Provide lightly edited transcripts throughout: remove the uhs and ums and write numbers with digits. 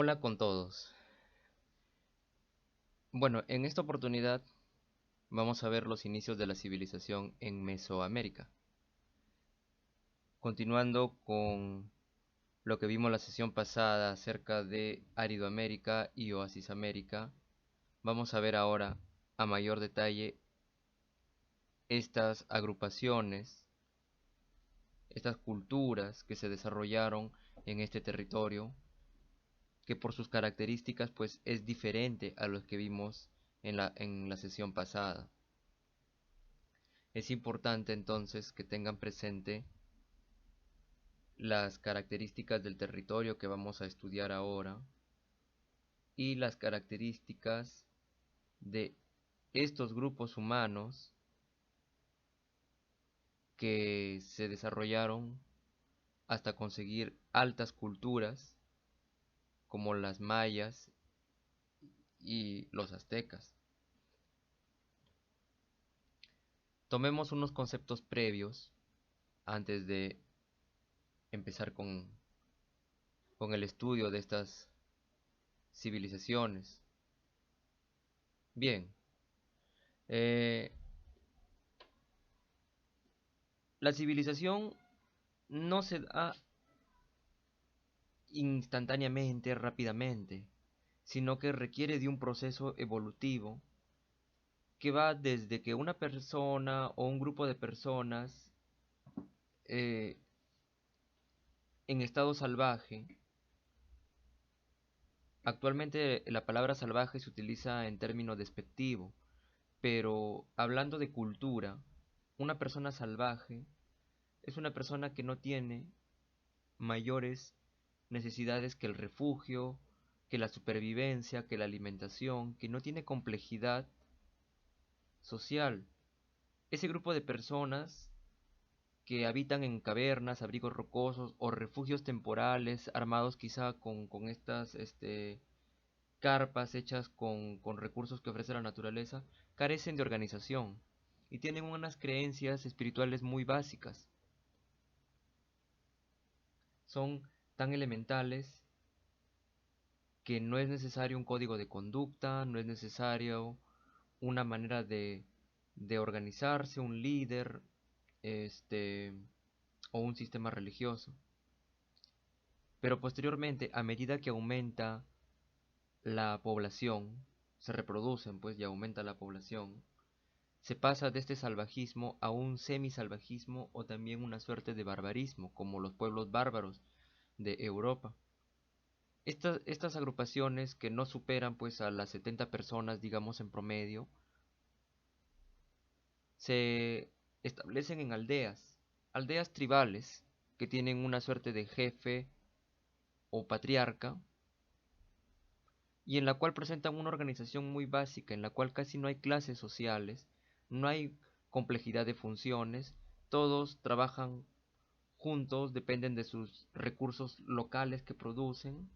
Hola con todos. Bueno, en esta oportunidad vamos a ver los inicios de la civilización en Mesoamérica. Continuando con lo que vimos la sesión pasada acerca de Aridoamérica y Oasisamérica, vamos a ver ahora a mayor detalle estas agrupaciones, estas culturas que se desarrollaron en este territorio, que por sus características pues es diferente a los que vimos en la sesión pasada. Es importante entonces que tengan presente las características del territorio que vamos a estudiar ahora y las características de estos grupos humanos que se desarrollaron hasta conseguir altas culturas como las mayas y los aztecas. Tomemos unos conceptos previos antes de empezar con el estudio de estas civilizaciones. Bien, eh, la civilización no se da instantáneamente, rápidamente, sino que requiere de un proceso evolutivo que va desde que una persona o un grupo de personas eh, en estado salvaje. Actualmente la palabra salvaje se utiliza en término despectivo, pero hablando de cultura, una persona salvaje es una persona que no tiene mayores necesidades que el refugio, que la supervivencia, que la alimentación, que no tiene complejidad social. Ese grupo de personas que habitan en cavernas, abrigos rocosos o refugios temporales, armados quizá con estas carpas hechas con recursos que ofrece la naturaleza, carecen de organización y tienen unas creencias espirituales muy básicas. Son tan elementales que no es necesario un código de conducta, no es necesario una manera de organizarse, un líder, este, o un sistema religioso. Pero posteriormente, a medida que aumenta la población, se reproducen pues y aumenta la población, se pasa de este salvajismo a un semisalvajismo o también una suerte de barbarismo, como los pueblos bárbaros de Europa. Estas agrupaciones que no superan pues a las 70 personas, digamos en promedio, se establecen en aldeas, aldeas tribales, que tienen una suerte de jefe o patriarca, y en la cual presentan una organización muy básica, en la cual casi no hay clases sociales, no hay complejidad de funciones, todos trabajan juntos, dependen de sus recursos locales que producen,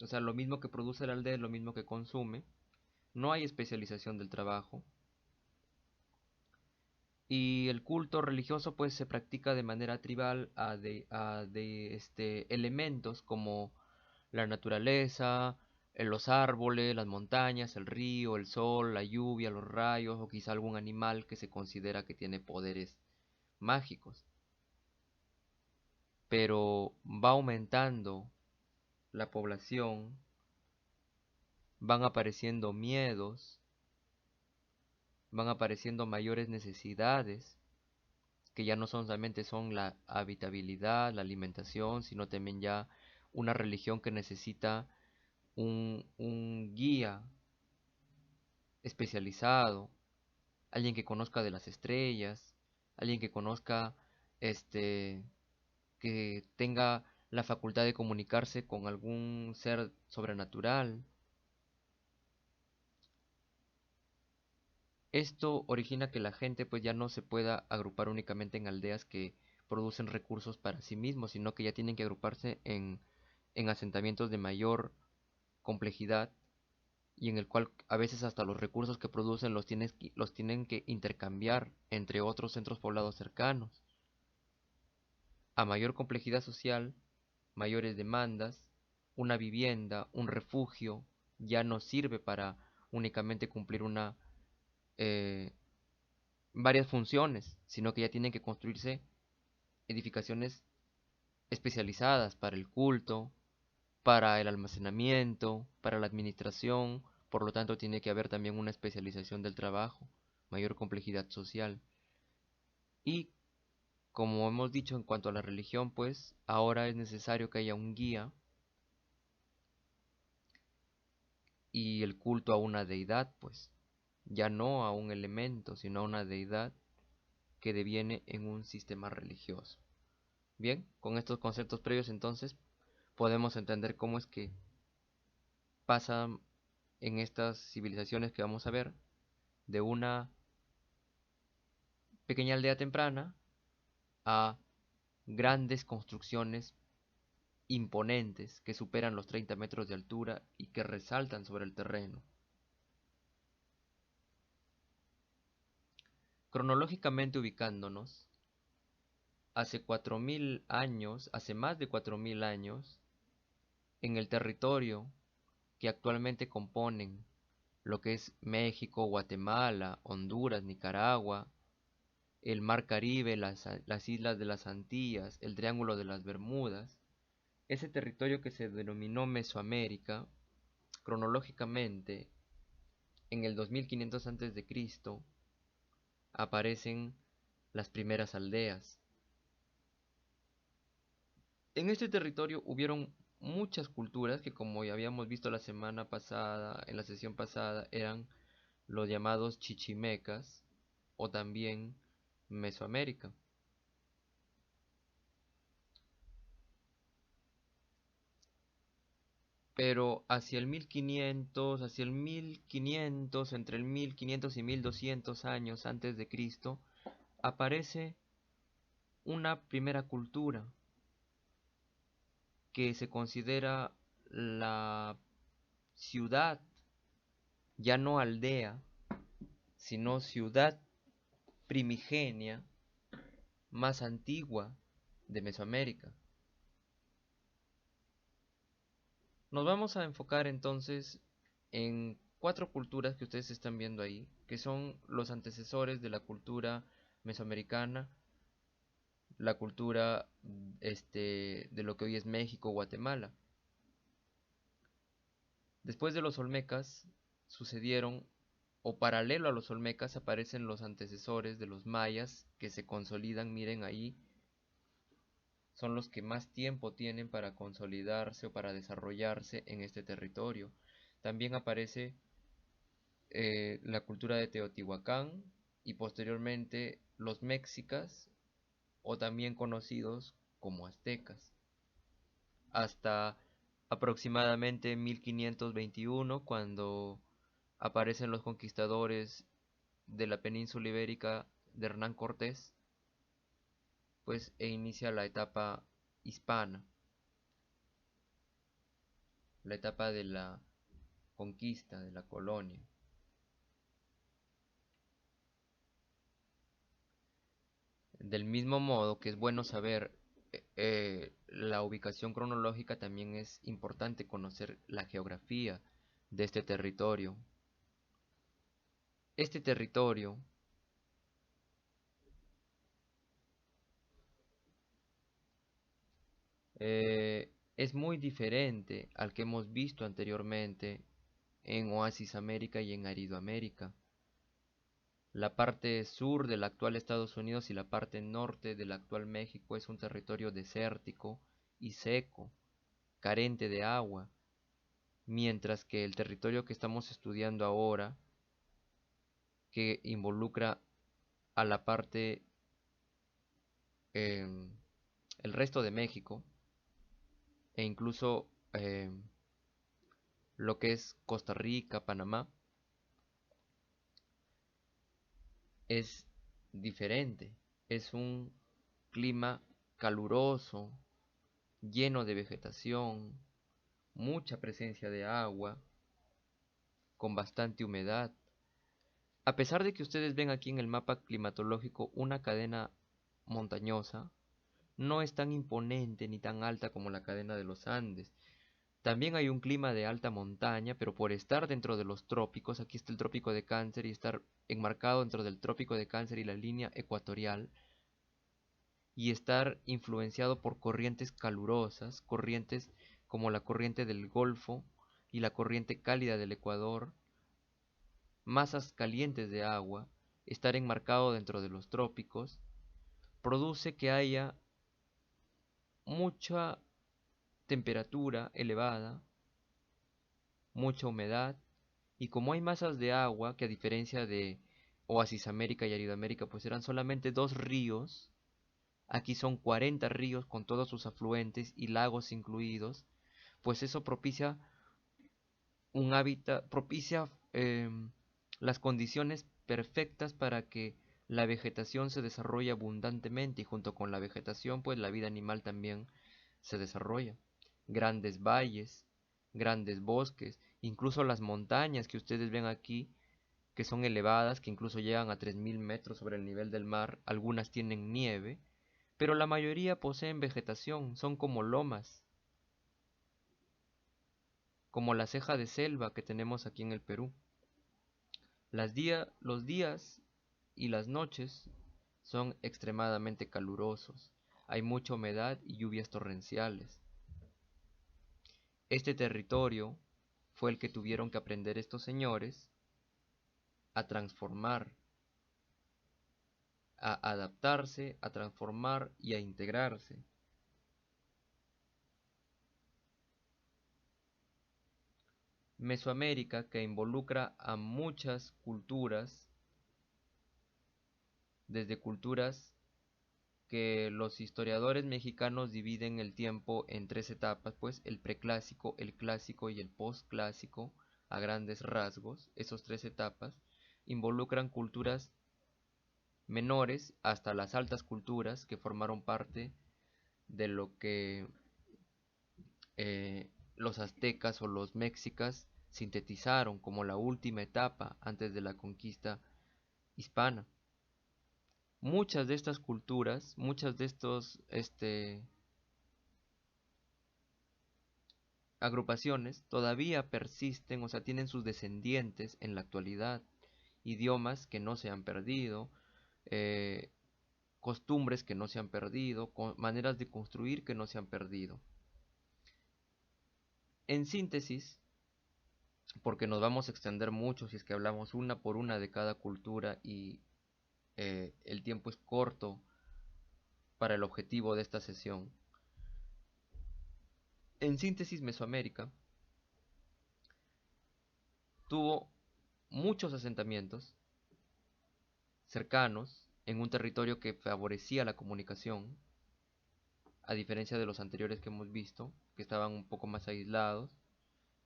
o sea, lo mismo que produce la aldea es lo mismo que consume, no hay especialización del trabajo, y el culto religioso pues se practica de manera tribal a elementos como la naturaleza, los árboles, las montañas, el río, el sol, la lluvia, los rayos o quizá algún animal que se considera que tiene poderes mágicos. Pero va aumentando la población, van apareciendo miedos, van apareciendo mayores necesidades que ya no solamente son la habitabilidad, la alimentación, sino también ya una religión que necesita un guía especializado, alguien que conozca de las estrellas, alguien que conozca, este, que tenga la facultad de comunicarse con algún ser sobrenatural. Esto origina que la gente pues ya no se pueda agrupar únicamente en aldeas que producen recursos para sí mismos, sino que ya tienen que agruparse en asentamientos de mayor complejidad y en el cual a veces hasta los recursos que producen los tienen que intercambiar entre otros centros poblados cercanos. A mayor complejidad social, mayores demandas, una vivienda, un refugio, ya no sirve para únicamente cumplir eh, varias funciones, sino que ya tienen que construirse edificaciones especializadas para el culto, para el almacenamiento, para la administración, por lo tanto tiene que haber también una especialización del trabajo, mayor complejidad social. Y como hemos dicho en cuanto a la religión, pues ahora es necesario que haya un guía y el culto a una deidad, pues ya no a un elemento, sino a una deidad que deviene en un sistema religioso. Bien, con estos conceptos previos entonces podemos entender cómo es que pasan en estas civilizaciones que vamos a ver de una pequeña aldea temprana a grandes construcciones imponentes que superan los 30 metros de altura y que resaltan sobre el terreno. Cronológicamente ubicándonos, hace 4.000 años, hace más de 4.000 años, en el territorio que actualmente componen lo que es México, Guatemala, Honduras, Nicaragua, el Mar Caribe, las islas de las Antillas, el Triángulo de las Bermudas, ese territorio que se denominó Mesoamérica, cronológicamente, en el 2500 a.C., aparecen las primeras aldeas. En este territorio hubieron muchas culturas que, como ya habíamos visto la semana pasada, en la sesión pasada, eran los llamados chichimecas o también Mesoamérica. Pero hacia el 1500, entre el 1500 y 1200 años antes de Cristo, aparece una primera cultura que se considera la ciudad, ya no aldea, sino ciudad primigenia más antigua de Mesoamérica. Nos vamos a enfocar entonces en cuatro culturas que ustedes están viendo ahí, que son los antecesores de la cultura mesoamericana, la cultura de lo que hoy es México, Guatemala. Después de los olmecas sucedieron, o paralelo a los olmecas aparecen los antecesores de los mayas que se consolidan, miren ahí, son los que más tiempo tienen para consolidarse o para desarrollarse en este territorio. También aparece la cultura de Teotihuacán y posteriormente los mexicas o también conocidos como aztecas. Hasta aproximadamente 1521, cuando aparecen los conquistadores de la península ibérica de Hernán Cortés, pues inicia la etapa hispana, la etapa de la conquista, de la colonia. Del mismo modo que es bueno saber la ubicación cronológica, también es importante conocer la geografía de este territorio. Este territorio es muy diferente al que hemos visto anteriormente en Oasis América y en Aridoamérica. La parte sur del actual Estados Unidos y la parte norte del actual México es un territorio desértico y seco, carente de agua, mientras que el territorio que estamos estudiando ahora, que involucra a la parte, em, el resto de México, e incluso lo que es Costa Rica, Panamá, es diferente. Es un clima caluroso, lleno de vegetación, mucha presencia de agua, con bastante humedad. A pesar de que ustedes ven aquí en el mapa climatológico una cadena montañosa, no es tan imponente ni tan alta como la cadena de los Andes. También hay un clima de alta montaña, pero por estar dentro de los trópicos, aquí está el trópico de Cáncer y estar enmarcado dentro del trópico de Cáncer y la línea ecuatorial, y estar influenciado por corrientes calurosas, corrientes como la corriente del Golfo y la corriente cálida del Ecuador, masas calientes de agua, estar enmarcado dentro de los trópicos, produce que haya mucha temperatura elevada, mucha humedad, y como hay masas de agua, que a diferencia de Oasis América y Aridoamérica, pues eran solamente dos ríos, aquí son 40 ríos con todos sus afluentes y lagos incluidos, pues eso propicia un hábitat, propicia las condiciones perfectas para que la vegetación se desarrolle abundantemente y junto con la vegetación, pues la vida animal también se desarrolla. Grandes valles, grandes bosques, incluso las montañas que ustedes ven aquí, que son elevadas, que incluso llegan a 3000 metros sobre el nivel del mar, algunas tienen nieve, pero la mayoría poseen vegetación, son como lomas, como la ceja de selva que tenemos aquí en el Perú. Los días y las noches son extremadamente calurosos, hay mucha humedad y lluvias torrenciales. Este territorio fue el que tuvieron que aprender estos señores a transformar, a adaptarse, a transformar y a integrarse. Mesoamérica, que involucra a muchas culturas, desde culturas que los historiadores mexicanos dividen el tiempo en tres etapas, pues el preclásico, el clásico y el postclásico, a grandes rasgos, esos tres etapas, involucran culturas menores hasta las altas culturas que formaron parte de lo que los aztecas o los mexicas sintetizaron como la última etapa antes de la conquista hispana. Muchas de estas culturas, muchas de estos agrupaciones todavía persisten, o sea, tienen sus descendientes en la actualidad, idiomas que no se han perdido, eh, costumbres que no se han perdido, maneras de construir que no se han perdido. En síntesis, porque nos vamos a extender mucho si es que hablamos una por una de cada cultura y el tiempo es corto para el objetivo de esta sesión. En síntesis, Mesoamérica tuvo muchos asentamientos cercanos en un territorio que favorecía la comunicación, a diferencia de los anteriores que hemos visto, que estaban un poco más aislados,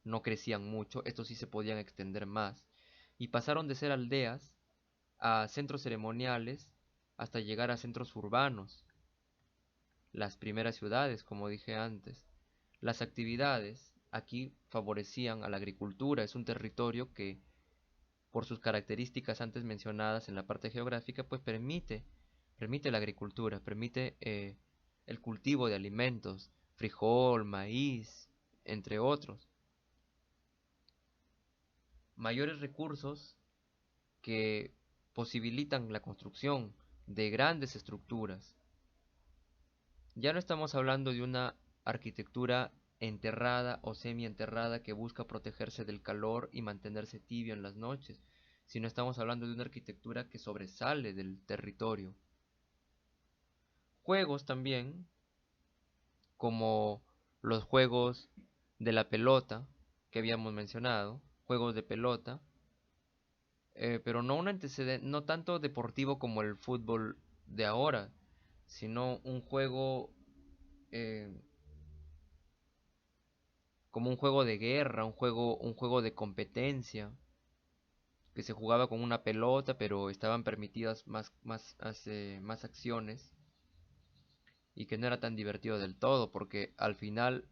no crecían mucho, estos sí se podían extender más, y pasaron de ser aldeas a centros ceremoniales hasta llegar a centros urbanos, las primeras ciudades, como dije antes. Las actividades aquí favorecían a la agricultura, es un territorio que, por sus características antes mencionadas en la parte geográfica, pues permite la agricultura, permite el cultivo de alimentos, frijol, maíz, entre otros. Mayores recursos que posibilitan la construcción de grandes estructuras. Ya no estamos hablando de una arquitectura enterrada o semienterrada que busca protegerse del calor y mantenerse tibio en las noches, sino estamos hablando de una arquitectura que sobresale del territorio. Juegos también, como los juegos de la pelota que habíamos mencionado, juegos de pelota, pero no un antecedente, no tanto deportivo como el fútbol de ahora, sino un juego eh, como un juego de guerra, un juego de competencia, que se jugaba con una pelota, pero estaban permitidas más acciones y que no era tan divertido del todo, porque al final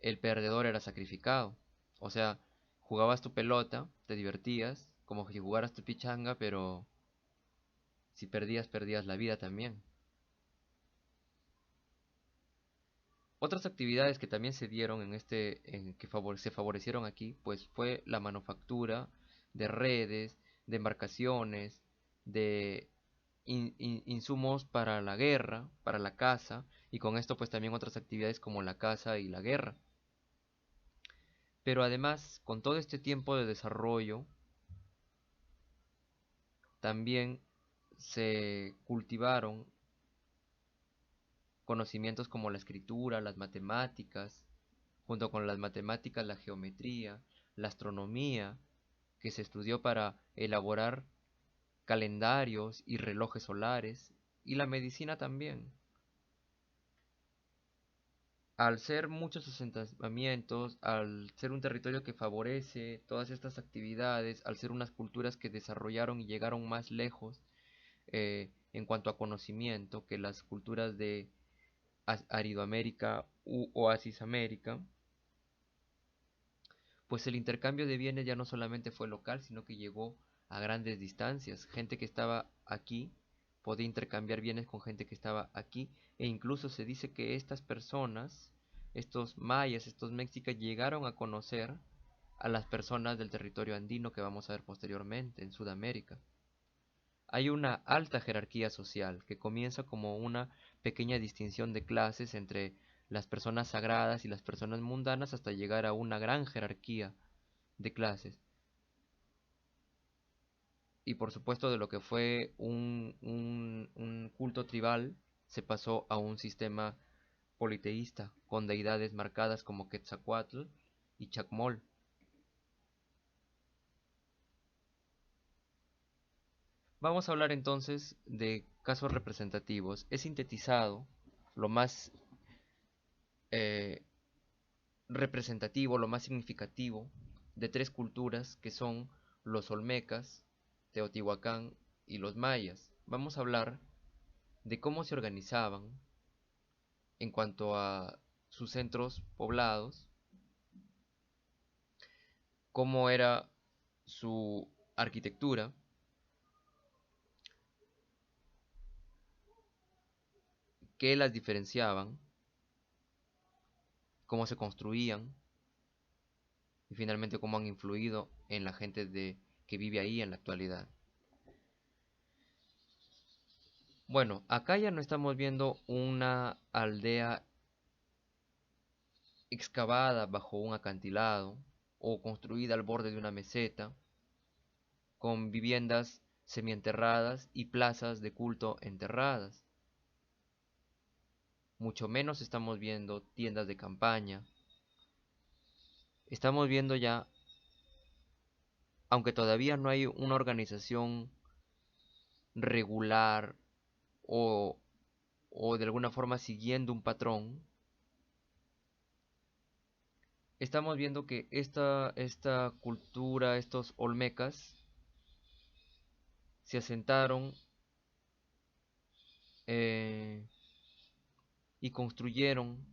el perdedor era sacrificado. O sea, jugabas tu pelota, te divertías, como si jugaras tu pichanga, pero si perdías, perdías la vida también. Otras actividades que también se dieron se favorecieron aquí, pues fue la manufactura de redes, de embarcaciones, de insumos para la guerra, para la caza, y con esto pues también otras actividades como la caza y la guerra. Pero además, con todo este tiempo de desarrollo, también se cultivaron conocimientos como la escritura, las matemáticas, junto con las matemáticas, la geometría, la astronomía, que se estudió para elaborar calendarios y relojes solares, y la medicina también. Al ser muchos asentamientos, al ser un territorio que favorece todas estas actividades, al ser unas culturas que desarrollaron y llegaron más lejos en cuanto a conocimiento que las culturas de Aridoamérica u Oasis América, pues el intercambio de bienes ya no solamente fue local, sino que llegó a grandes distancias. Gente que estaba aquí podía intercambiar bienes con gente que estaba aquí, e incluso se dice que estas personas, estos mayas, estos mexicas, llegaron a conocer a las personas del territorio andino que vamos a ver posteriormente en Sudamérica. Hay una alta jerarquía social que comienza como una pequeña distinción de clases entre las personas sagradas y las personas mundanas hasta llegar a una gran jerarquía de clases. Y por supuesto de lo que fue un culto tribal se pasó a un sistema politeísta con deidades marcadas como Quetzalcoatl y Chacmol. Vamos a hablar entonces de casos representativos. He sintetizado lo más eh, representativo, lo más significativo de tres culturas que son los olmecas, Teotihuacán y los mayas. Vamos a hablar de cómo se organizaban en cuanto a sus centros poblados, cómo era su arquitectura, qué las diferenciaban, cómo se construían y finalmente cómo han influido en la gente que vive ahí en la actualidad. Bueno, acá ya no estamos viendo una aldea excavada bajo un acantilado o construida al borde de una meseta, con viviendas semienterradas y plazas de culto enterradas. Mucho menos estamos viendo tiendas de campaña. Estamos viendo ya, aunque todavía no hay una organización regular o, o de alguna forma siguiendo un patrón, estamos viendo que esta cultura, estos olmecas, se asentaron eh, y construyeron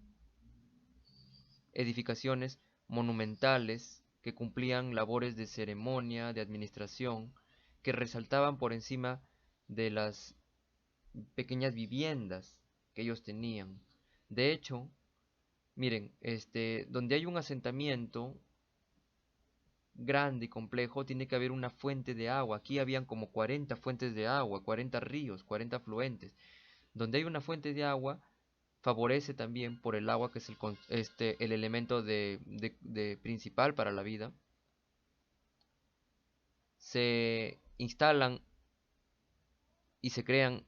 edificaciones monumentales que cumplían labores de ceremonia, de administración, que resaltaban por encima de las pequeñas viviendas que ellos tenían. De hecho, miren, donde hay un asentamiento grande y complejo, tiene que haber una fuente de agua. Aquí habían como 40 fuentes de agua, 40 ríos, 40 afluentes. Donde hay una fuente de agua, favorece también por el agua, que es el elemento de principal para la vida. Se instalan y se crean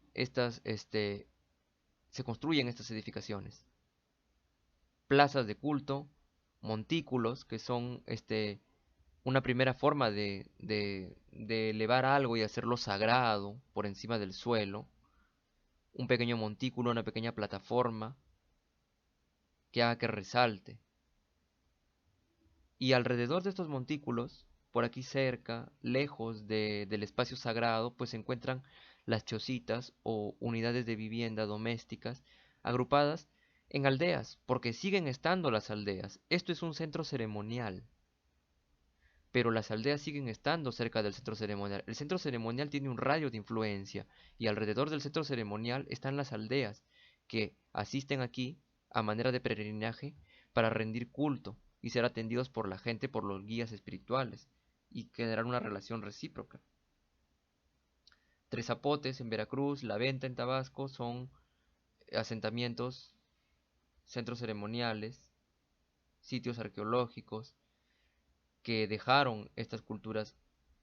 se construyen estas edificaciones. Plazas de culto, montículos, que son una primera forma de elevar algo y hacerlo sagrado por encima del suelo. Un pequeño montículo, una pequeña plataforma que haga que resalte. Y alrededor de estos montículos, por aquí cerca, lejos del espacio sagrado, pues se encuentran las chocitas o unidades de vivienda domésticas agrupadas en aldeas, porque siguen estando las aldeas. Esto es un centro ceremonial, pero las aldeas siguen estando cerca del centro ceremonial. El centro ceremonial tiene un radio de influencia y alrededor del centro ceremonial están las aldeas que asisten aquí a manera de peregrinaje para rendir culto y ser atendidos por la gente, por los guías espirituales y generar una relación recíproca. Tres Zapotes en Veracruz, La Venta en Tabasco son asentamientos, centros ceremoniales, sitios arqueológicos que dejaron estas culturas,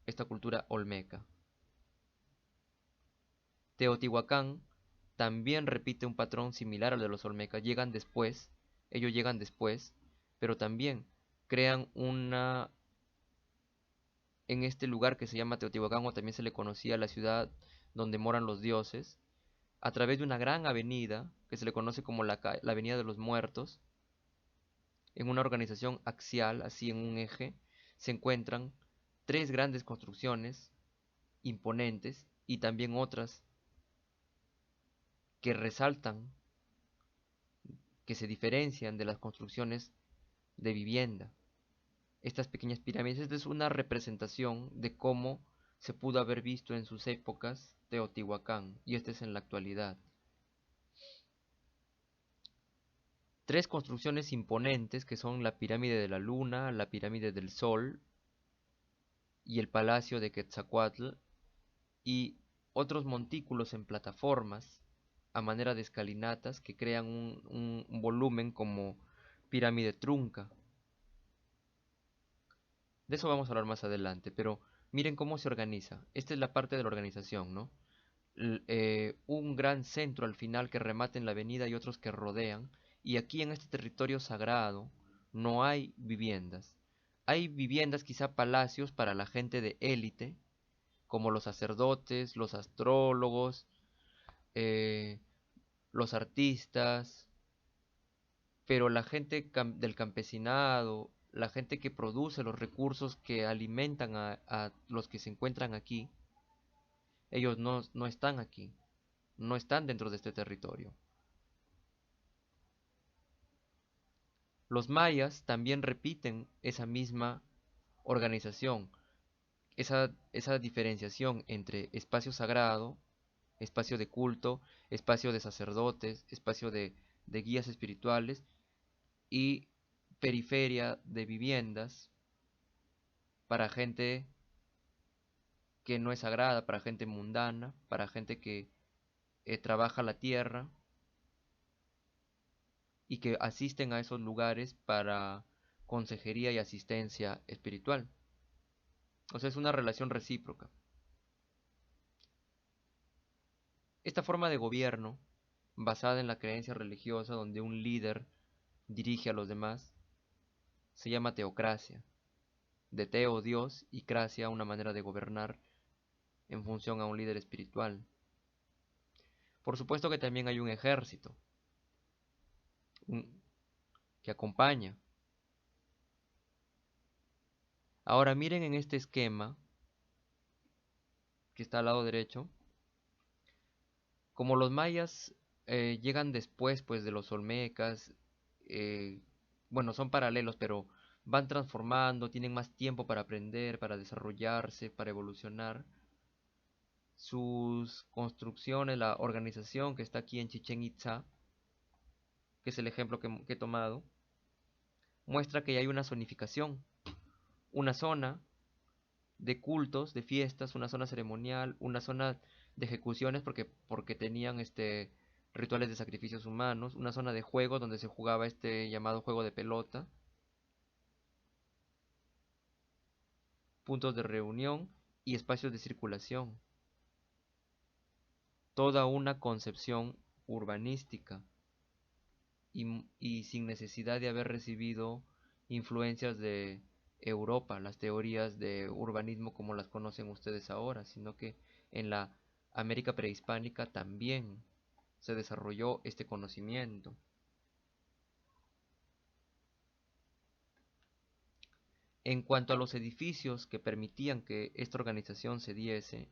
esta cultura olmeca. Teotihuacán también repite un patrón similar al de los olmecas. Ellos llegan después, pero también crean en este lugar que se llama Teotihuacán, o también se le conocía la ciudad donde moran los dioses, a través de una gran avenida que se le conoce como la Avenida de los Muertos, en una organización axial, así en un eje, se encuentran tres grandes construcciones imponentes y también otras que resaltan, que se diferencian de las construcciones de vivienda. Estas pequeñas pirámides, esta es una representación de cómo se pudo haber visto en sus épocas Teotihuacán, y este es en la actualidad. Tres construcciones imponentes que son la pirámide de la luna, la pirámide del sol y el palacio de Quetzalcoatl, y otros montículos en plataformas a manera de escalinatas que crean un volumen como pirámide trunca. De eso vamos a hablar más adelante, pero miren cómo se organiza. Esta es la parte de la organización, ¿no? Un gran centro al final que remata en la avenida y otros que rodean. Y aquí en este territorio sagrado no hay viviendas. Hay viviendas, quizá palacios para la gente de élite, como los sacerdotes, los astrólogos, eh, los artistas, pero la gente del campesinado, la gente que produce los recursos que alimentan a los que se encuentran aquí, ellos no están aquí, no están dentro de este territorio. Los mayas también repiten esa misma organización, esa diferenciación entre espacio sagrado, espacio de culto, espacio de sacerdotes, espacio de guías espirituales y periferia de viviendas para gente que no es sagrada, para gente mundana, para gente que trabaja la tierra y que asisten a esos lugares para consejería y asistencia espiritual. O sea, es una relación recíproca. Esta forma de gobierno, basada en la creencia religiosa donde un líder dirige a los demás, se llama teocracia. De teo, Dios, y cracia, una manera de gobernar en función a un líder espiritual. Por supuesto que también hay un ejército que acompaña. Ahora miren en este esquema que está al lado derecho, como los mayas llegan después pues de los olmecas, eh, bueno, son paralelos, pero van transformando, tienen más tiempo para aprender, para desarrollarse, para evolucionar. Sus construcciones, la organización que está aquí en Chichén Itzá, que es el ejemplo que he tomado, muestra que hay una zonificación, una zona de cultos, de fiestas, una zona ceremonial, una zona de ejecuciones porque tenían rituales de sacrificios humanos, una zona de juego donde se jugaba este llamado juego de pelota, puntos de reunión y espacios de circulación. Toda una concepción urbanística y sin necesidad de haber recibido influencias de Europa, las teorías de urbanismo como las conocen ustedes ahora, sino que en la América prehispánica también se desarrolló este conocimiento. En cuanto a los edificios que permitían que esta organización se diese,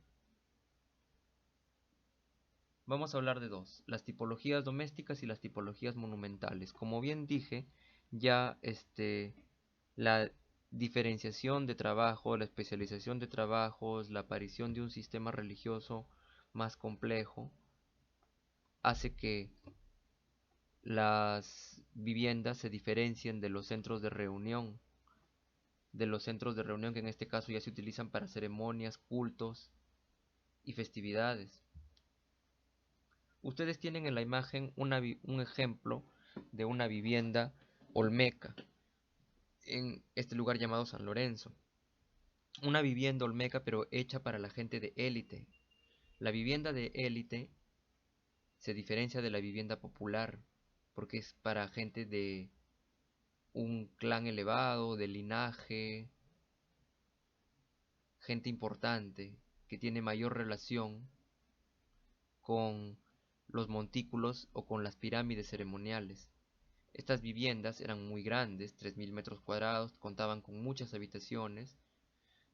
vamos a hablar de dos, las tipologías domésticas y las tipologías monumentales. Como bien dije, ya la diferenciación de trabajo, la especialización de trabajos, la aparición de un sistema religioso más complejo, hace que las viviendas se diferencian de los centros de reunión que en este caso ya se utilizan para ceremonias, cultos y festividades. Ustedes tienen en la imagen un ejemplo de una vivienda olmeca en este lugar llamado San Lorenzo. Una vivienda olmeca pero hecha para la gente de élite. La vivienda de élite se diferencia de la vivienda popular porque es para gente de un clan elevado, de linaje, gente importante que tiene mayor relación con los montículos o con las pirámides ceremoniales. Estas viviendas eran muy grandes, 3.000 metros cuadrados, contaban con muchas habitaciones,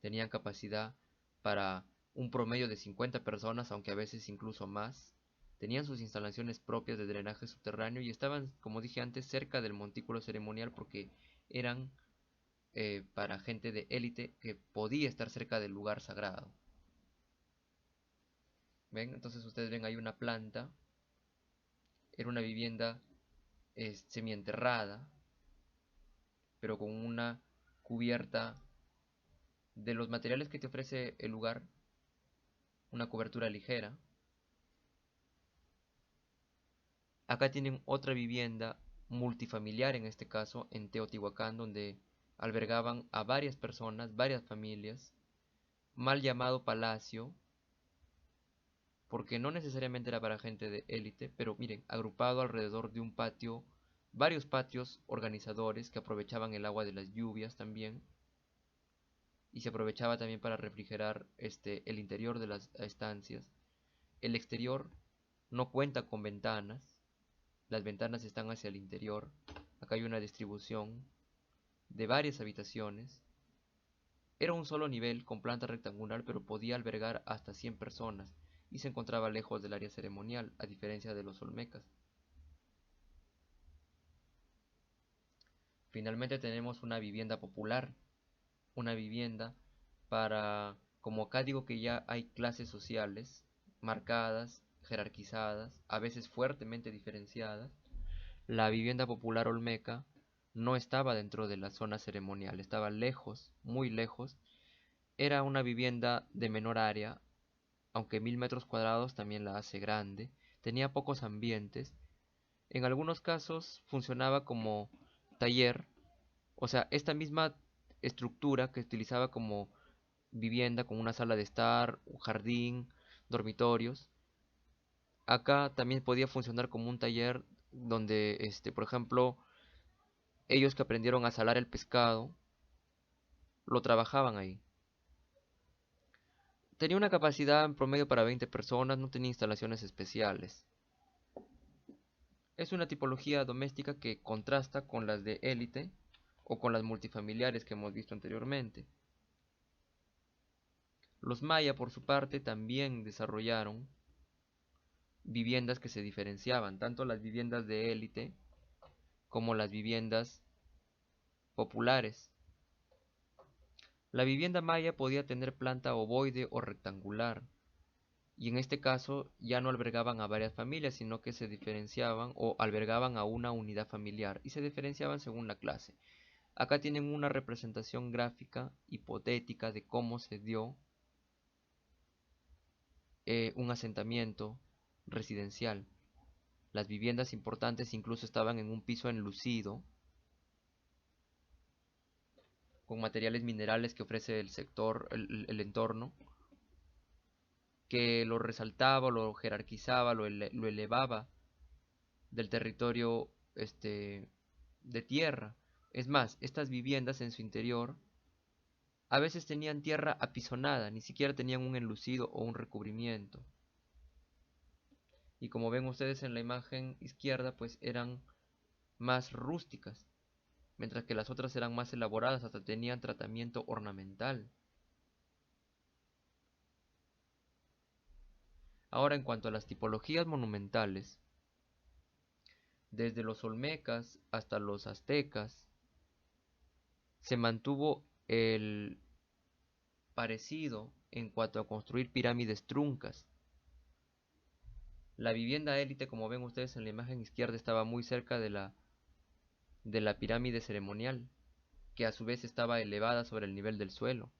tenían capacidad para un promedio de 50 personas, aunque a veces incluso más. Tenían sus instalaciones propias de drenaje subterráneo y estaban, como dije antes, cerca del montículo ceremonial porque eran para gente de élite que podía estar cerca del lugar sagrado. ¿Ven? Entonces ustedes ven ahí una planta, era una vivienda semienterrada, pero con una cubierta de los materiales que te ofrece el lugar, una cobertura ligera. Acá tienen otra vivienda multifamiliar, en este caso en Teotihuacán, donde albergaban a varias personas, varias familias, mal llamado palacio, porque no necesariamente era para gente de élite, pero miren, agrupado alrededor de un patio, varios patios organizadores que aprovechaban el agua de las lluvias también, y se aprovechaba también para refrigerar el interior de las estancias. El exterior no cuenta con ventanas, las ventanas están hacia el interior. Acá hay una distribución de varias habitaciones. Era un solo nivel con planta rectangular, pero podía albergar hasta 100 personas y se encontraba lejos del área ceremonial, a diferencia de los olmecas. Finalmente tenemos una vivienda popular, una vivienda para, como acá digo que ya hay clases sociales marcadas, jerarquizadas, a veces fuertemente diferenciadas. La vivienda popular olmeca no estaba dentro de la zona ceremonial, estaba lejos, muy lejos. Era una vivienda de menor área, aunque 1.000 metros cuadrados también la hace grande. Tenía pocos ambientes. En algunos casos funcionaba como taller, o sea, esta misma estructura que utilizaba como vivienda, con una sala de estar, un jardín, dormitorios. Acá también podía funcionar como un taller donde, por ejemplo, ellos que aprendieron a salar el pescado, lo trabajaban ahí. Tenía una capacidad en promedio para 20 personas, no tenía instalaciones especiales. Es una tipología doméstica que contrasta con las de élite o con las multifamiliares que hemos visto anteriormente. Los maya, por su parte, también desarrollaron viviendas que se diferenciaban, tanto las viviendas de élite como las viviendas populares. La vivienda maya podía tener planta ovoide o rectangular, y en este caso ya no albergaban a varias familias, sino que se diferenciaban o albergaban a una unidad familiar y se diferenciaban según la clase. Acá tienen una representación gráfica hipotética de cómo se dio un asentamiento residencial. Las viviendas importantes incluso estaban en un piso enlucido, con materiales minerales que ofrece el sector, el entorno, que lo resaltaba, lo jerarquizaba, lo elevaba del territorio de tierra. Es más, estas viviendas en su interior a veces tenían tierra apisonada, ni siquiera tenían un enlucido o un recubrimiento. Y como ven ustedes en la imagen izquierda, pues eran más rústicas, mientras que las otras eran más elaboradas, hasta tenían tratamiento ornamental. Ahora, en cuanto a las tipologías monumentales, desde los olmecas hasta los aztecas, se mantuvo el parecido en cuanto a construir pirámides truncas. La vivienda élite, como ven ustedes en la imagen izquierda, estaba muy cerca de la pirámide ceremonial, que a su vez estaba elevada sobre el nivel del suelo.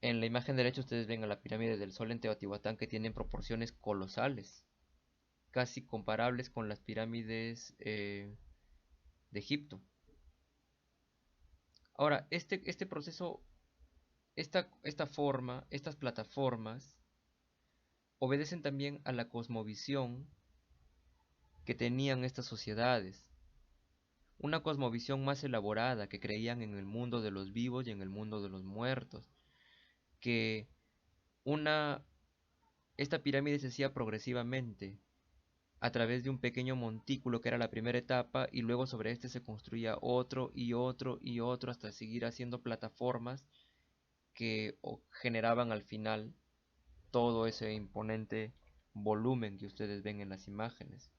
En la imagen derecha ustedes ven a la pirámide del Sol en Teotihuacán, que tienen proporciones colosales, casi comparables con las pirámides de Egipto. Ahora, este proceso, esta forma, estas plataformas, obedecen también a la cosmovisión que tenían estas sociedades. Una cosmovisión más elaborada, que creían en el mundo de los vivos y en el mundo de los muertos, que una esta pirámide se hacía progresivamente a través de un pequeño montículo que era la primera etapa, y luego sobre este se construía otro y otro y otro hasta seguir haciendo plataformas que generaban al final todo ese imponente volumen que ustedes ven en las imágenes.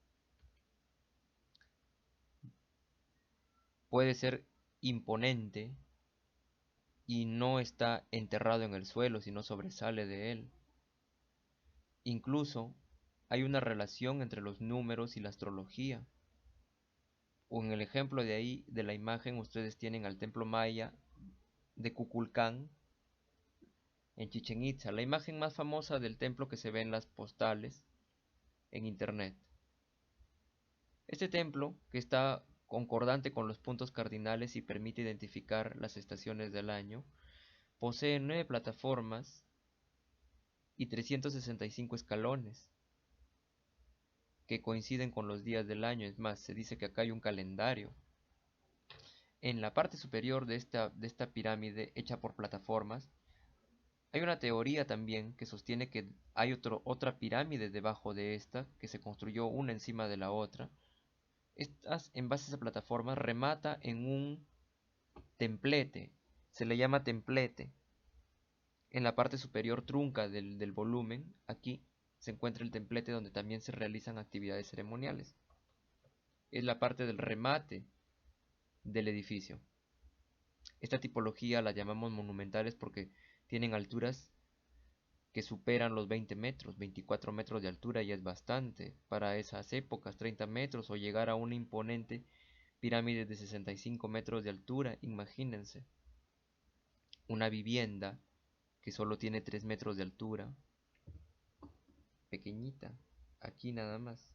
Puede ser imponente y no está enterrado en el suelo, sino sobresale de él. Incluso hay una relación entre los números y la astrología. O en el ejemplo de ahí de la imagen ustedes tienen al templo maya de Kukulcán en Chichen Itza, la imagen más famosa del templo que se ve en las postales en internet. Este templo, que está concordante con los puntos cardinales y permite identificar las estaciones del año, posee 9 plataformas y 365 escalones que coinciden con los días del año. Es más, se dice que acá hay un calendario. En la parte superior de esta pirámide hecha por plataformas, hay una teoría también que sostiene que hay otra pirámide debajo de esta, que se construyó una encima de la otra. Estas, en base a esa plataforma, remata en un templete. Se le llama templete. En la parte superior trunca del volumen, aquí se encuentra el templete donde también se realizan actividades ceremoniales. Es la parte del remate del edificio. Esta tipología la llamamos monumentales porque tienen alturas que superan los 20 metros, 24 metros de altura, y es bastante para esas épocas, 30 metros, o llegar a una imponente pirámide de 65 metros de altura. Imagínense una vivienda que solo tiene 3 metros de altura, pequeñita, aquí nada más.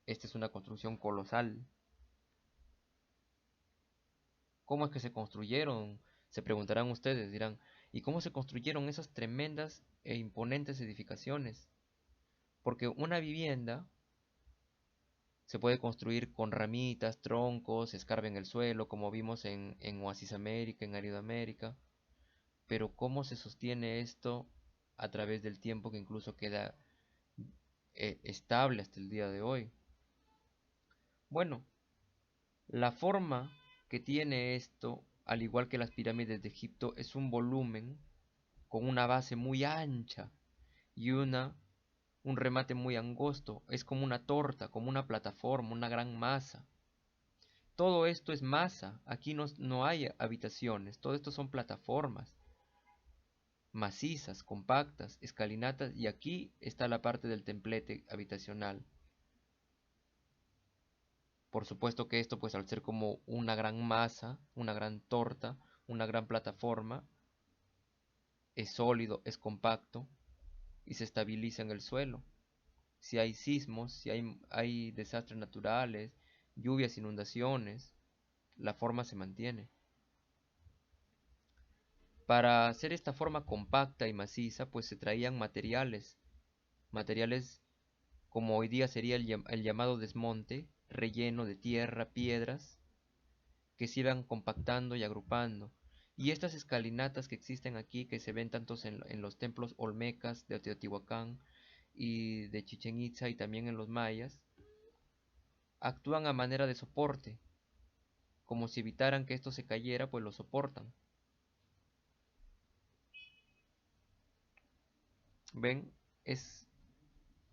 Esta es una construcción colosal. ¿Cómo es que se construyeron? Se preguntarán ustedes, dirán, ¿y cómo se construyeron esas tremendas e imponentes edificaciones? Porque una vivienda se puede construir con ramitas, troncos, se escarba en el suelo, como vimos en Oasis América, en Árido América. Pero ¿cómo se sostiene esto a través del tiempo, que incluso queda estable hasta el día de hoy? Bueno, la forma que tiene esto, al igual que las pirámides de Egipto, es un volumen con una base muy ancha y un remate muy angosto. Es como una torta, como una plataforma, una gran masa. Todo esto es masa. Aquí no hay habitaciones. Todo esto son plataformas macizas, compactas, escalinatas, y aquí está la parte del templete habitacional. Por supuesto que esto, pues al ser como una gran masa, una gran torta, una gran plataforma, es sólido, es compacto y se estabiliza en el suelo. Si hay sismos, si hay desastres naturales, lluvias, inundaciones, la forma se mantiene. Para hacer esta forma compacta y maciza, pues se traían materiales como hoy día sería el llamado desmonte, relleno de tierra, piedras, que se iban compactando y agrupando. Y estas escalinatas que existen aquí, que se ven tantos en los templos olmecas de Teotihuacán y de Chichen Itza, y también en los mayas, actúan a manera de soporte, como si evitaran que esto se cayera, pues lo soportan. ¿Ven? Es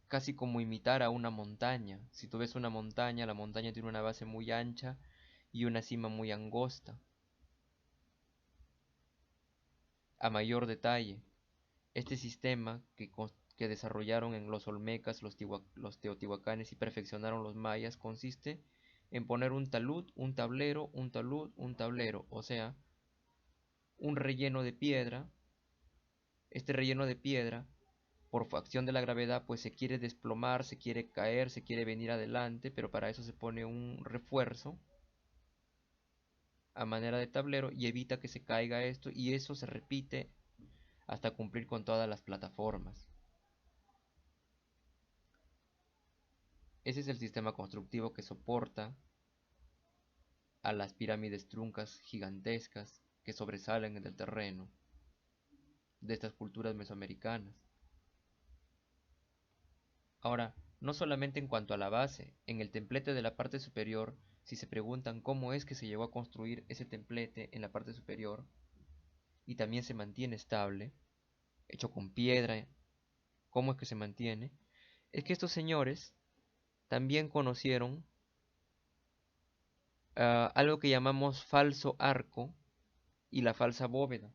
casi como imitar a una montaña. Si tú ves una montaña, la montaña tiene una base muy ancha y una cima muy angosta. a mayor detalle. Este sistema que desarrollaron en los olmecas, los teotihuacanes y perfeccionaron los mayas consiste en poner un talud, un tablero, un talud, un tablero, o sea, un relleno de piedra. Este relleno de piedra, por acción de la gravedad, pues se quiere desplomar, se quiere caer, se quiere venir adelante, pero para eso se pone un refuerzo a manera de tablero y evita que se caiga esto, y eso se repite hasta cumplir con todas las plataformas. Ese es el sistema constructivo que soporta a las pirámides truncas gigantescas que sobresalen en el terreno de estas culturas mesoamericanas. Ahora, no solamente en cuanto a la base, en el templete de la parte superior, si se preguntan cómo es que se llegó a construir ese templete en la parte superior y también se mantiene estable, hecho con piedra, cómo es que se mantiene, es que estos señores también conocieron algo que llamamos falso arco y la falsa bóveda,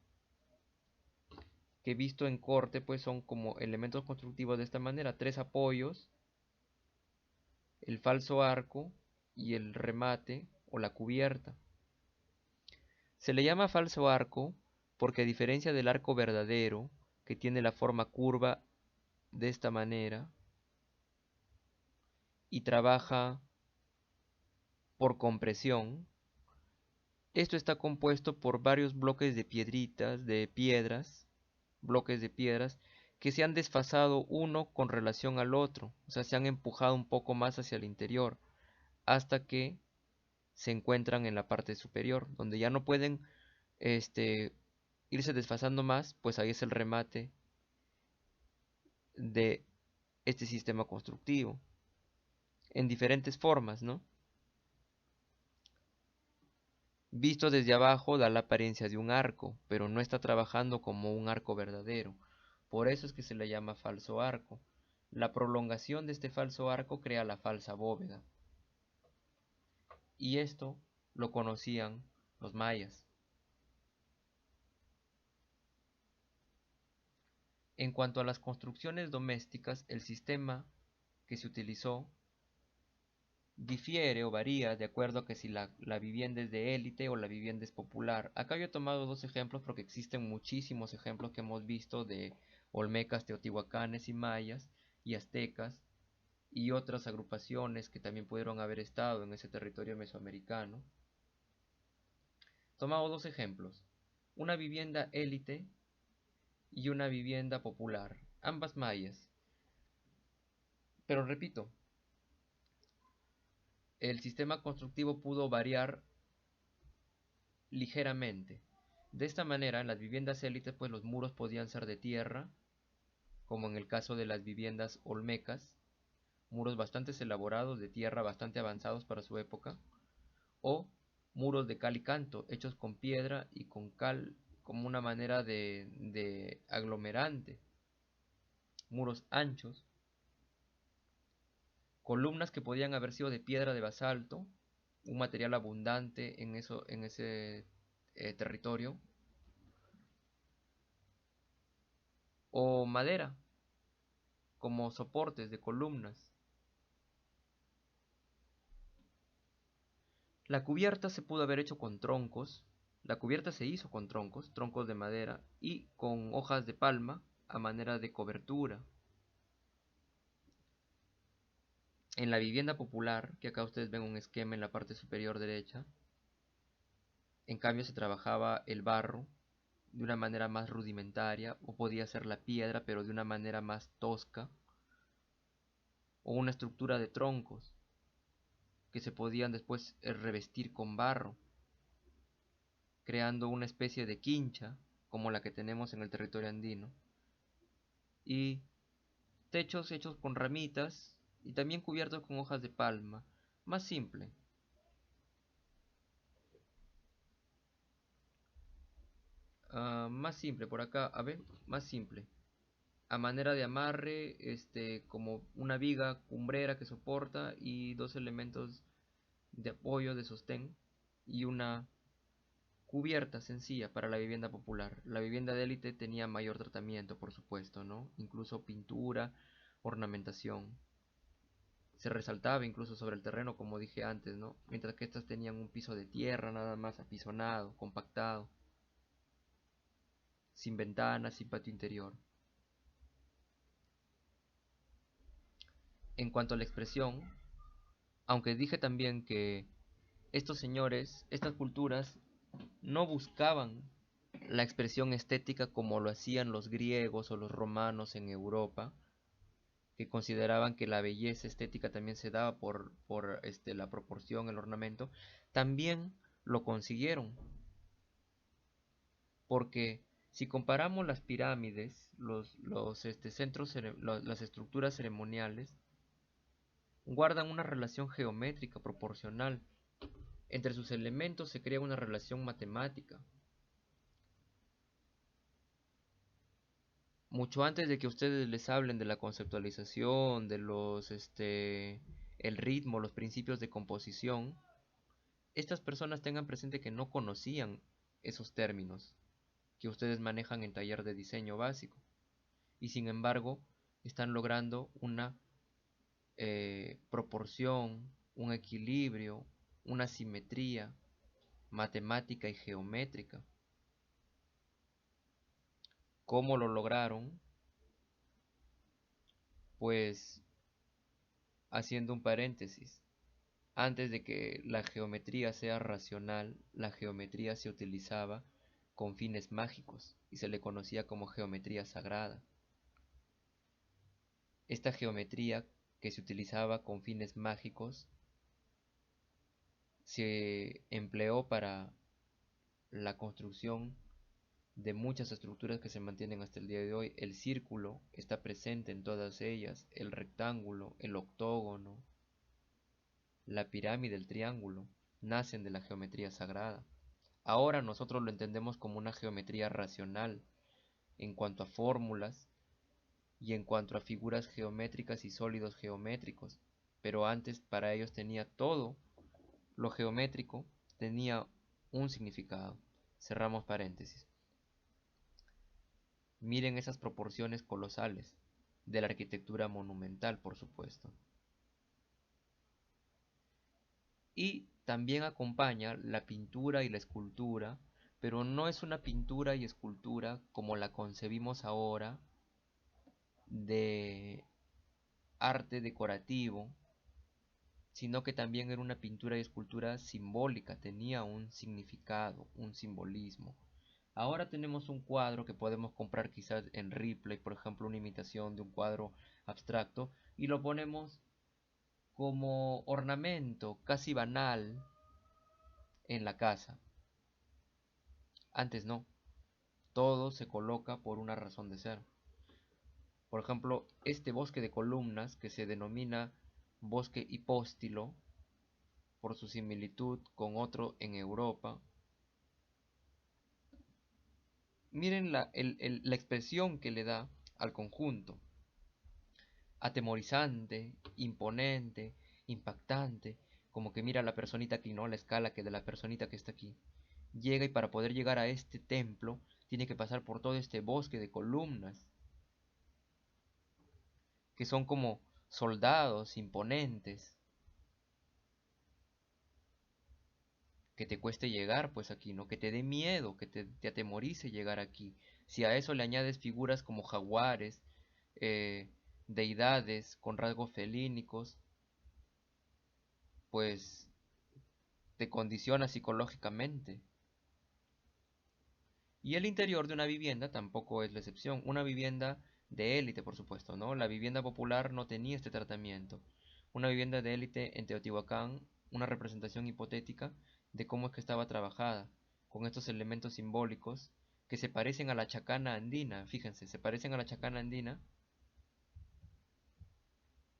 que visto en corte pues son como elementos constructivos de esta manera, tres apoyos, el falso arco y el remate o la cubierta. Se le llama falso arco porque a diferencia del arco verdadero, que tiene la forma curva de esta manera y trabaja por compresión, esto está compuesto por varios bloques de piedritas, de piedras, bloques de piedras que se han desfasado uno con relación al otro, o sea, se han empujado un poco más hacia el interior, hasta que se encuentran en la parte superior, donde ya no pueden irse desfasando más, pues ahí es el remate de este sistema constructivo, en diferentes formas, ¿no? Visto desde abajo da la apariencia de un arco, pero no está trabajando como un arco verdadero. Por eso es que se le llama falso arco. La prolongación de este falso arco crea la falsa bóveda. Y esto lo conocían los mayas. En cuanto a las construcciones domésticas, el sistema que se utilizó difiere o varía de acuerdo a que si la vivienda es de élite o la vivienda es popular. Acá yo he tomado dos ejemplos porque existen muchísimos ejemplos que hemos visto de olmecas, teotihuacanes y mayas y aztecas y otras agrupaciones que también pudieron haber estado en ese territorio mesoamericano. Tomamos dos ejemplos, una vivienda élite y una vivienda popular, ambas mayas. Pero repito, el sistema constructivo pudo variar ligeramente. De esta manera, en las viviendas élites, pues los muros podían ser de tierra, como en el caso de las viviendas olmecas, muros bastante elaborados de tierra, bastante avanzados para su época, o muros de cal y canto, hechos con piedra y con cal como una manera de aglomerante, muros anchos, columnas que podían haber sido de piedra de basalto, un material abundante en ese territorio, o madera, como soportes de columnas. La cubierta se pudo haber hecho con troncos, la cubierta se hizo con troncos, troncos de madera y con hojas de palma a manera de cobertura. En la vivienda popular, que acá ustedes ven un esquema en la parte superior derecha, en cambio se trabajaba el barro de una manera más rudimentaria, o podía ser la piedra pero de una manera más tosca, o una estructura de troncos que se podían después revestir con barro, creando una especie de quincha como la que tenemos en el territorio andino, y techos hechos con ramitas y también cubiertos con hojas de palma, más simple. Más simple por acá, a ver, más simple. A manera de amarre, como una viga cumbrera que soporta y dos elementos de apoyo, de sostén y una cubierta sencilla para la vivienda popular. La vivienda de élite tenía mayor tratamiento, por supuesto, ¿no? Incluso pintura, ornamentación. Se resaltaba incluso sobre el terreno, como dije antes, ¿no? Mientras que estas tenían un piso de tierra nada más, apisonado, compactado, sin ventanas, sin patio interior. En cuanto a la expresión, aunque dije también que estos señores, estas culturas, no buscaban la expresión estética como lo hacían los griegos o los romanos en Europa, que consideraban que la belleza estética también se daba por la proporción, el ornamento, también lo consiguieron. Porque si comparamos las pirámides, las estructuras ceremoniales, guardan una relación geométrica proporcional. Entre sus elementos se crea una relación matemática. Mucho antes de que ustedes les hablen de la conceptualización, el ritmo, los principios de composición, estas personas tengan presente que no conocían esos términos que ustedes manejan en taller de diseño básico. Y sin embargo, están logrando una proporción, un equilibrio, una simetría matemática y geométrica. ¿Cómo lo lograron? Pues haciendo un paréntesis. Antes de que la geometría sea racional, la geometría se utilizaba con fines mágicos y se le conocía como geometría sagrada. Esta geometría que se utilizaba con fines mágicos se empleó para la construcción de muchas estructuras que se mantienen hasta el día de hoy. El círculo está presente en todas ellas, el rectángulo, el octógono, la pirámide, el triángulo, nacen de la geometría sagrada. Ahora nosotros lo entendemos como una geometría racional en cuanto a fórmulas y en cuanto a figuras geométricas y sólidos geométricos, pero antes para ellos tenía todo lo geométrico, tenía un significado. Cerramos paréntesis. Miren esas proporciones colosales de la arquitectura monumental, por supuesto. Y también acompaña la pintura y la escultura, pero no es una pintura y escultura como la concebimos ahora de arte decorativo, sino que también era una pintura y escultura simbólica, tenía un significado, un simbolismo. Ahora tenemos un cuadro que podemos comprar quizás en Ripley, por ejemplo, una imitación de un cuadro abstracto, y lo ponemos como ornamento casi banal en la casa. Antes no, todo se coloca por una razón de ser. Por ejemplo, este bosque de columnas que se denomina bosque hipóstilo por su similitud con otro en Europa. Miren la expresión que le da al conjunto. Atemorizante, imponente, impactante, como que mira a la personita aquí, ¿no? La escala que de la personita que está aquí. Llega y para poder llegar a este templo tiene que pasar por todo este bosque de columnas, que son como soldados imponentes, que te cueste llegar pues aquí, ¿no? Que te dé miedo, que te atemorice llegar aquí. Si a eso le añades figuras como jaguares, eh, deidades con rasgos felínicos, pues te condiciona psicológicamente. Y el interior de una vivienda tampoco es la excepción. Una vivienda de élite, por supuesto, ¿no? La vivienda popular no tenía este tratamiento. Una vivienda de élite en Teotihuacán, una representación hipotética de cómo es que estaba trabajada, con estos elementos simbólicos que se parecen a la chacana andina, fíjense, se parecen a la chacana andina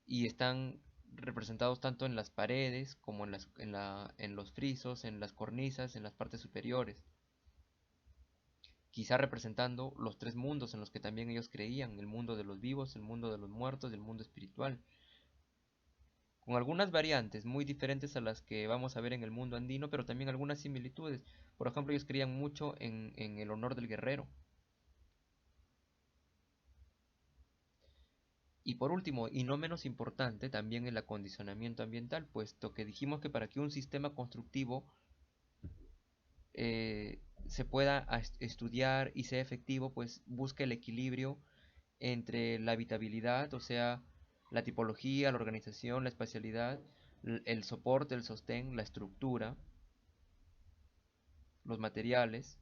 y están representados tanto en las paredes como en los frisos, en las cornisas, en las partes superiores, quizá representando los tres mundos en los que también ellos creían, el mundo de los vivos, el mundo de los muertos y el mundo espiritual. con algunas variantes muy diferentes a las que vamos a ver en el mundo andino, pero también algunas similitudes. Por ejemplo, ellos creían mucho en el honor del guerrero. Y por último, y no menos importante, también el acondicionamiento ambiental, puesto que dijimos que para que un sistema constructivo eh, se pueda estudiar y sea efectivo, pues busca el equilibrio entre la habitabilidad, o sea, la tipología, la organización, la espacialidad, el soporte, el sostén, la estructura, los materiales,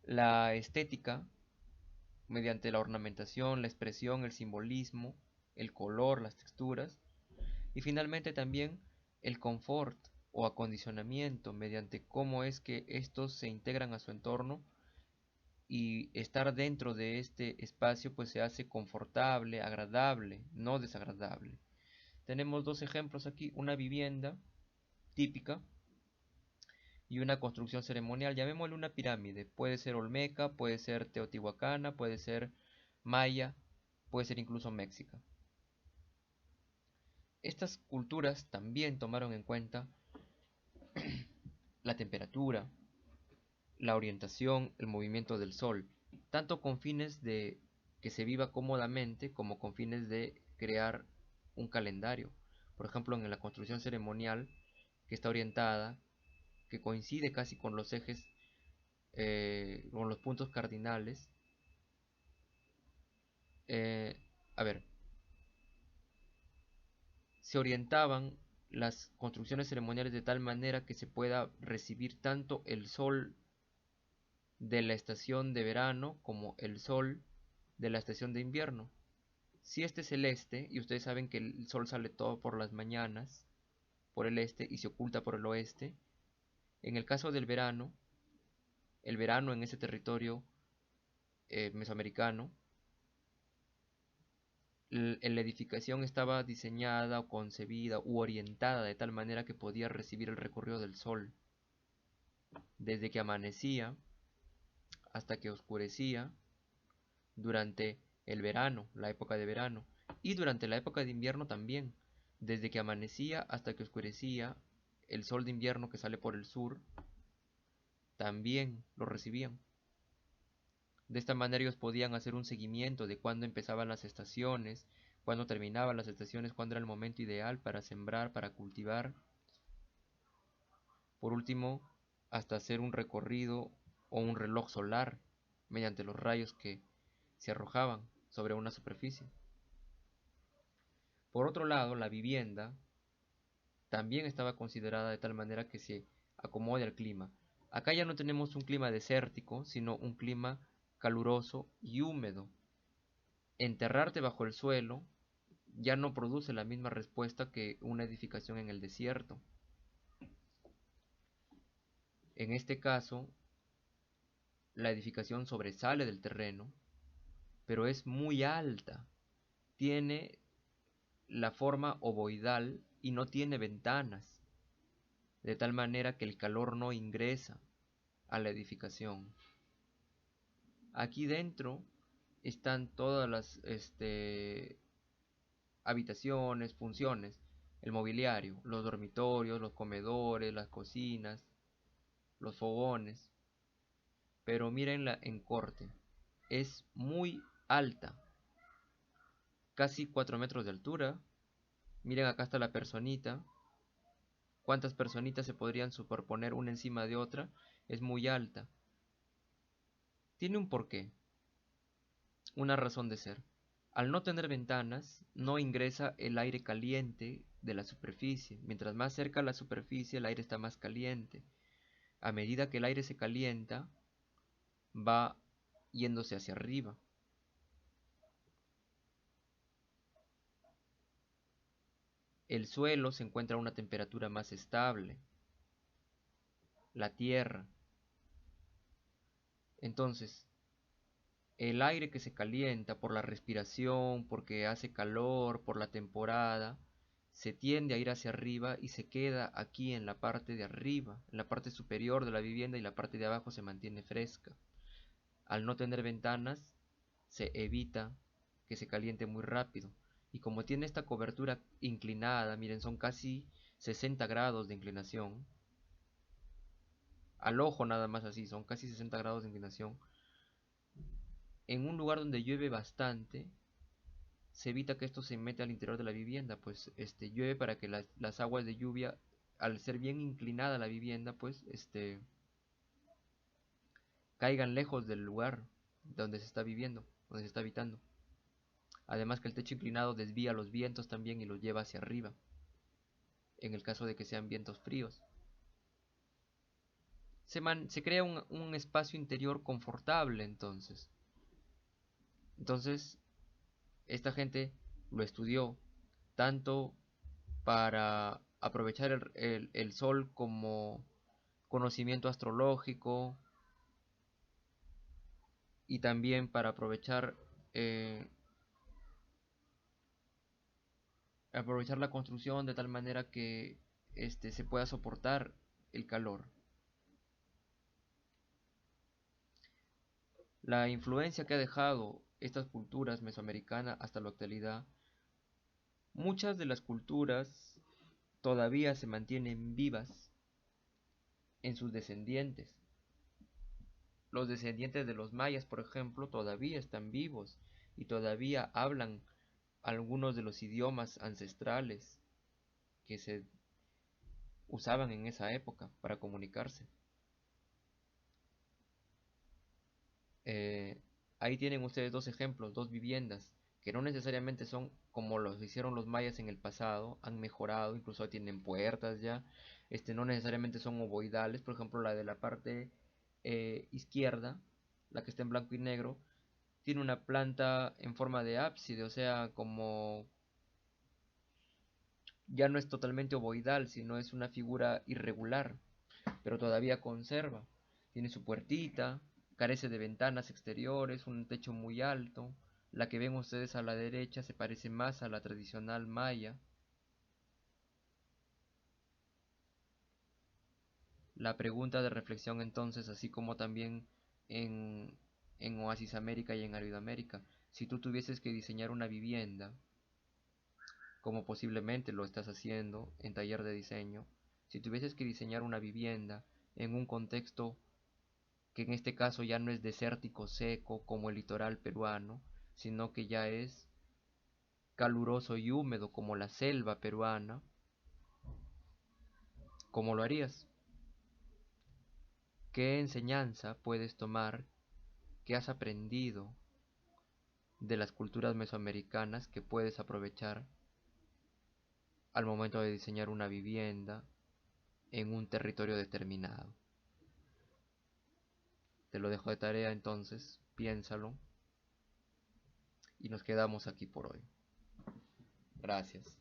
la estética, mediante la ornamentación, la expresión, el simbolismo, el color, las texturas, y finalmente también el confort o acondicionamiento, mediante cómo es que estos se integran a su entorno y estar dentro de este espacio pues se hace confortable, agradable, no desagradable. Tenemos dos ejemplos aquí, una vivienda típica y una construcción ceremonial, llamémosle una pirámide, puede ser olmeca, puede ser teotihuacana, puede ser maya, puede ser incluso méxica. Estas culturas también tomaron en cuenta la temperatura, la orientación, el movimiento del sol, tanto con fines de que se viva cómodamente como con fines de crear un calendario. Por ejemplo, en la construcción ceremonial, que está orientada, que coincide casi con los ejes, con los puntos cardinales. Eh, a ver, se orientaban las construcciones ceremoniales de tal manera que se pueda recibir tanto el sol de la estación de verano como el sol de la estación de invierno. Si este es el este, y ustedes saben que el sol sale todo por las mañanas, por el este, y se oculta por el oeste, en el caso del verano, el verano en ese territorio mesoamericano, la edificación estaba diseñada o concebida u orientada de tal manera que podía recibir el recorrido del sol, desde que amanecía hasta que oscurecía durante el verano, la época de verano, y durante la época de invierno también, desde que amanecía hasta que oscurecía, el sol de invierno que sale por el sur, también lo recibían. De esta manera ellos podían hacer un seguimiento de cuándo empezaban las estaciones, cuándo terminaban las estaciones, cuándo era el momento ideal para sembrar, para cultivar. Por último, hasta hacer un recorrido o un reloj solar mediante los rayos que se arrojaban sobre una superficie. Por otro lado, la vivienda también estaba considerada de tal manera que se acomode al clima. Acá ya no tenemos un clima desértico, sino un clima caluroso y húmedo. Enterrarte bajo el suelo ya no produce la misma respuesta que una edificación en el desierto. En este caso, la edificación sobresale del terreno, pero es muy alta. Tiene la forma ovoidal y no tiene ventanas, de tal manera que el calor no ingresa a la edificación. Aquí dentro están todas las habitaciones, funciones, el mobiliario, los dormitorios, los comedores, las cocinas, los fogones. Pero mírenla en corte, es muy alta, casi 4 metros de altura. Miren, acá está la personita. ¿Cuántas personitas se podrían superponer una encima de otra? Es muy alta. Tiene un porqué, una razón de ser. Al no tener ventanas, no ingresa el aire caliente de la superficie. Mientras más cerca a la superficie, el aire está más caliente. A medida que el aire se calienta, va yéndose hacia arriba. El suelo se encuentra a una temperatura más estable. La tierra. Entonces, el aire que se calienta por la respiración, porque hace calor, por la temporada, se tiende a ir hacia arriba y se queda aquí en la parte de arriba, en la parte superior de la vivienda, y la parte de abajo se mantiene fresca. Al no tener ventanas, se evita que se caliente muy rápido. Y como tiene esta cobertura inclinada, miren, son casi 60 grados de inclinación, al ojo nada más así, son casi 60 grados de inclinación, en un lugar donde llueve bastante, se evita que esto se meta al interior de la vivienda, pues llueve para que las aguas de lluvia, al ser bien inclinada la vivienda, pues caigan lejos del lugar donde se está viviendo, donde se está habitando. Además que el techo inclinado desvía los vientos también y los lleva hacia arriba, en el caso de que sean vientos fríos. Se crea un espacio interior confortable entonces. Entonces, esta gente lo estudió tanto para aprovechar el sol como conocimiento astrológico y también para eh, aprovechar la construcción de tal manera que se pueda soportar el calor. La influencia que ha dejado estas culturas mesoamericanas hasta la actualidad, muchas de las culturas todavía se mantienen vivas en sus descendientes. Los descendientes de los mayas, por ejemplo, todavía están vivos y todavía hablan algunos de los idiomas ancestrales que se usaban en esa época para comunicarse. Eh, Ahí tienen ustedes dos ejemplos, dos viviendas, que no necesariamente son como los hicieron los mayas en el pasado, han mejorado, incluso tienen puertas ya, no necesariamente son ovoidales, por ejemplo la de la parte izquierda, la que está en blanco y negro, tiene una planta en forma de ábside, o sea, como ya no es totalmente ovoidal, sino es una figura irregular, pero todavía conserva. Tiene su puertita, carece de ventanas exteriores, un techo muy alto. La que ven ustedes a la derecha se parece más a la tradicional maya. La pregunta de reflexión entonces, así como también en, en Oasis América y en Árido América, si tú tuvieses que diseñar una vivienda, como posiblemente lo estás haciendo en taller de diseño, si tuvieses que diseñar una vivienda en un contexto que en este caso ya no es desértico seco como el litoral peruano, sino que ya es caluroso y húmedo como la selva peruana, ¿cómo lo harías? ¿Qué enseñanza puedes tomar, qué has aprendido de las culturas mesoamericanas que puedes aprovechar al momento de diseñar una vivienda en un territorio determinado? Te lo dejo de tarea entonces, piénsalo y nos quedamos aquí por hoy. Gracias.